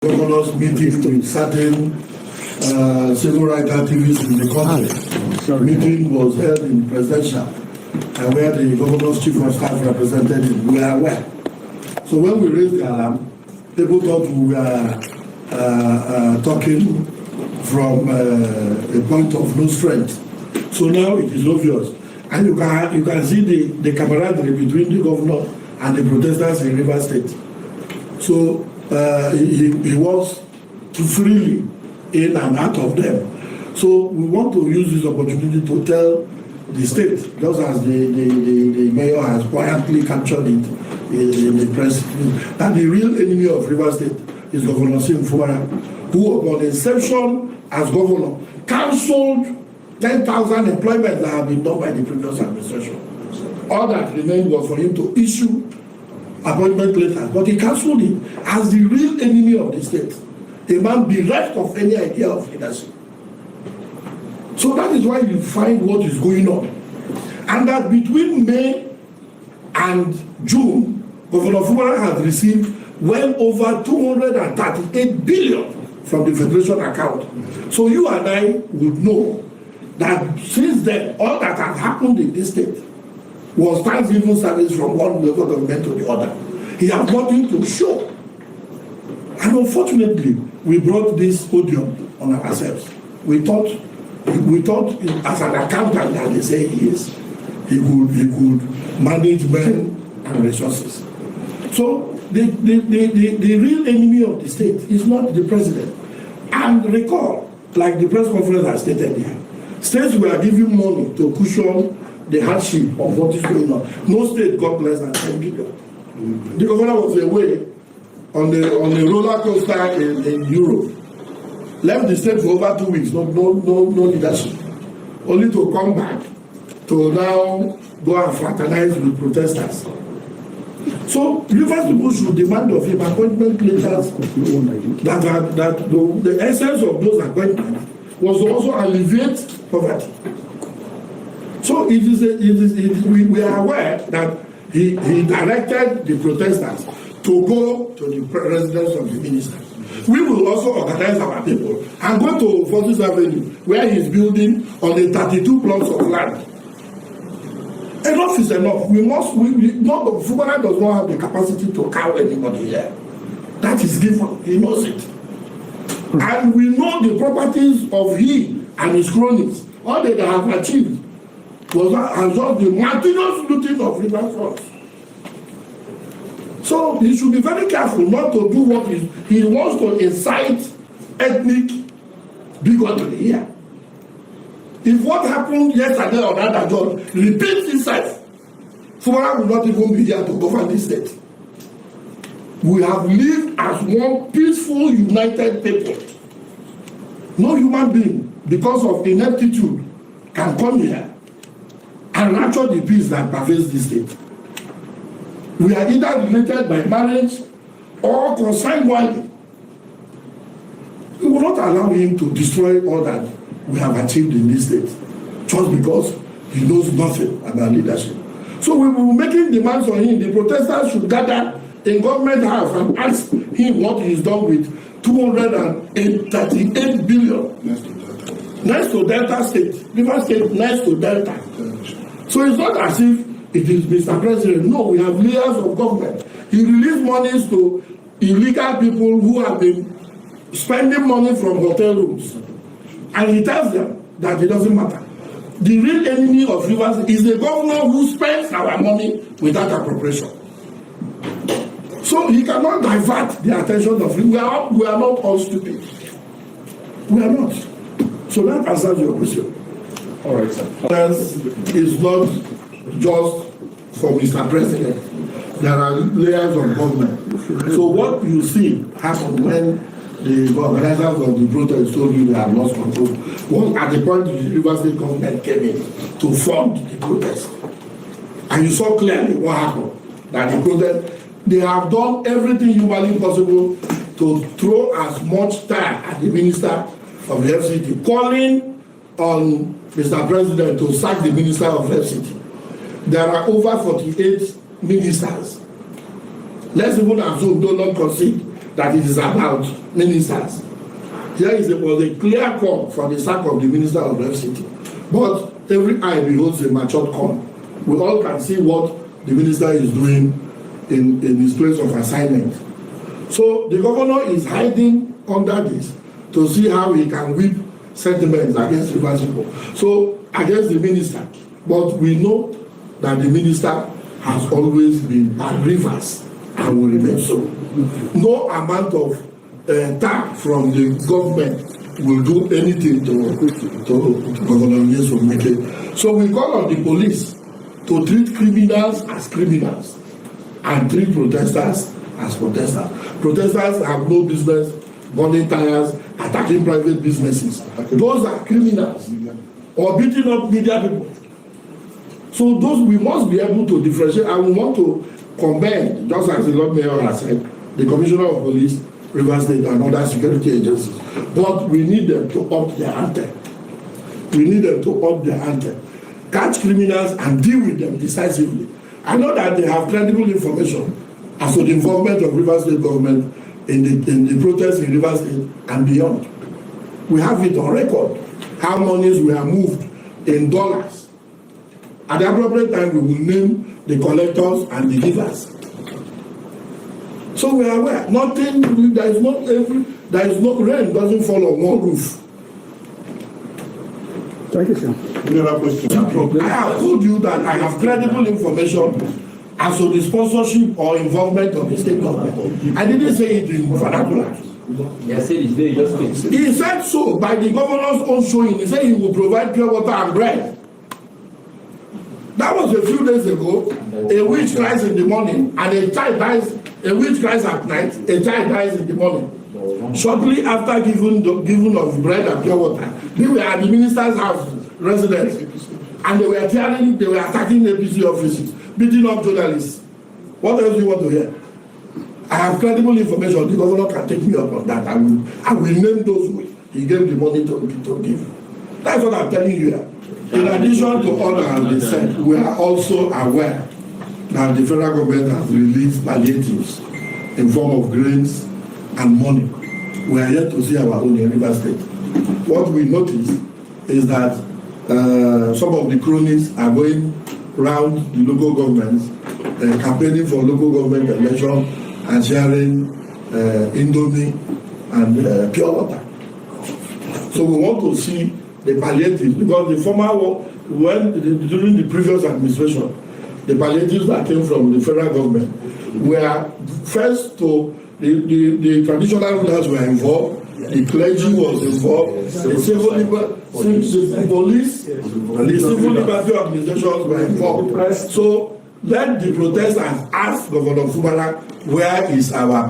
Governor's meeting with certain civil rights activists in the country. The meeting was held in presidential, and where the governor's chief of staff represented him. We are aware. So when we raised the alarm, people thought we were talking from a point of no strength. So now it is obvious, and you can see the camaraderie between the governor and the protesters in Rivers State. So he was freely in and out of them. So we want to use this opportunity to tell the state, just as the mayor has quietly captured it in the press, that the real enemy of Rivers State is Governor Fubara, who upon inception as governor cancelled 10,000 employments that have been done by the previous administration. All that remained was for him to issue appointment letters, but he cancelled it as the real enemy of the state, a man bereft of any idea of leadership. So that is why you find what is going on. And that between May and June, Governor Fubara has received well over 238 billion from the Federation account. So you and I would know that since then, all that has happened in this state was Thanksgiving service from one level of government to the other. He has nothing to show. And unfortunately, we brought this odium on ourselves. We thought as an accountant that they say he is, he could manage men and resources. So the real enemy of the state is not the president. And recall, like the press conference has stated here, states were giving money to cushion the hardship of what is going on. No state got less than 10 billion. The governor was away on the roller coaster in Europe. Left the state for over 2 weeks, no leadership. Only to come back to now go and fraternize with protesters. So Rivers people should demand of him appointment letters that the essence of those appointments was to also alleviate poverty. So we are aware that he directed the protesters to go to the residence of the minister. We will also organize our people and go to Fortis Avenue, where he is building on the 32 plots of land. Enough is enough. Fubara does not have the capacity to cow anybody here. That is given. He knows it. And we know the properties of he and his cronies. All they have achieved was just the meticulous looting of river fronts. So he should be very careful not to do what he wants to incite ethnic bigotry here. If what happened yesterday on that job repeats itself, Fubara will not even be here to govern this state. We have lived as one peaceful, united people. No human being, because of ineptitude, can come here and nurture the peace that pervades this state. We are either related by marriage or consanguinely. We will not allow him to destroy all that we have achieved in this state just because he knows nothing about leadership. So we will be making demands on him. The protesters should gather in government house and ask him what he's done with 238 billion next to Delta State. River State next to Delta. So it's not as if it is Mr. President. No, we have layers of government. He released monies to illegal people who have been spending money from hotel rooms. And he tells them that it doesn't matter. The real enemy of Rivers is the governor who spends our money without appropriation. So he cannot divert the attention of we are not all stupid. We are not. So that answers your question. All right, sir. It's not just for Mr. President. There are layers of government. So what you see happen when the organizers of the protest told you they have lost control was at the point the Rivers State government came in to fund the protest. And you saw clearly what happened. That the protest, they have done everything humanly possible to throw as much time at the minister of the FCT, calling on Mr. President to sack the minister of FCT. There are over 48 ministers. Let's even assume, do not concede, that it is about ministers. Here was a clear call for the sack of the Minister of FCT. But every eye beholds a matured corn. We all can see what the minister is doing in his place of assignment. So the governor is hiding under this to see how he can whip sentiments against Rivers people. So against the minister. But we know that the minister has always been at Rivers and will remain so. No amount of tax from the government will do anything to Governor Wike. So we call on the police to treat criminals as criminals and treat protesters as protesters. Protesters have no business burning tires, attacking private businesses. Those are criminals or beating up media people. So those we must be able to differentiate, and we want to commend, just as the Lord Mayor has said, the Commissioner of Police, Rivers State, and other security agencies. But we need them to up their ante. We need them to up their ante. Catch criminals and deal with them decisively. I know that they have credible information as to the involvement of Rivers State government in the protests in Rivers State and beyond. We have it on record, how monies were moved in dollars. At the appropriate time, we will name the collectors and the givers. So we are aware. Nothing, there is no rain doesn't fall on one roof. Thank you, sir. Another question. I have told you that I have credible information as to the sponsorship or involvement of the state government. I didn't say it in vernacular. He said so by the governor's own showing. He said he will provide pure water and bread. That was a few days ago. A witch cries in the morning and a child dies. A witch cries at night. A child dies in the morning. Shortly after giving of bread and pure water, they were at the minister's house, residence, and they were attacking APC offices, beating up journalists. What else do you want to hear? I have credible information. The governor can take me up on that. I will name those who he gave the money to give. That's what I'm telling you here. In addition to all that has been said, we are also aware that the federal government has released palliatives in form of grains and money. We are yet to see our own in Rivers State. What we notice is that some of the cronies are going around the local governments, campaigning for local government election and sharing indomie and pure water. So we want to see the palliatives, because the former during the previous administration, the palliatives that came from the federal government were first to the traditional rulers were involved, the clergy was involved, the police, the civil liberty organizations were involved. So let the protesters ask Governor Fubara, where is our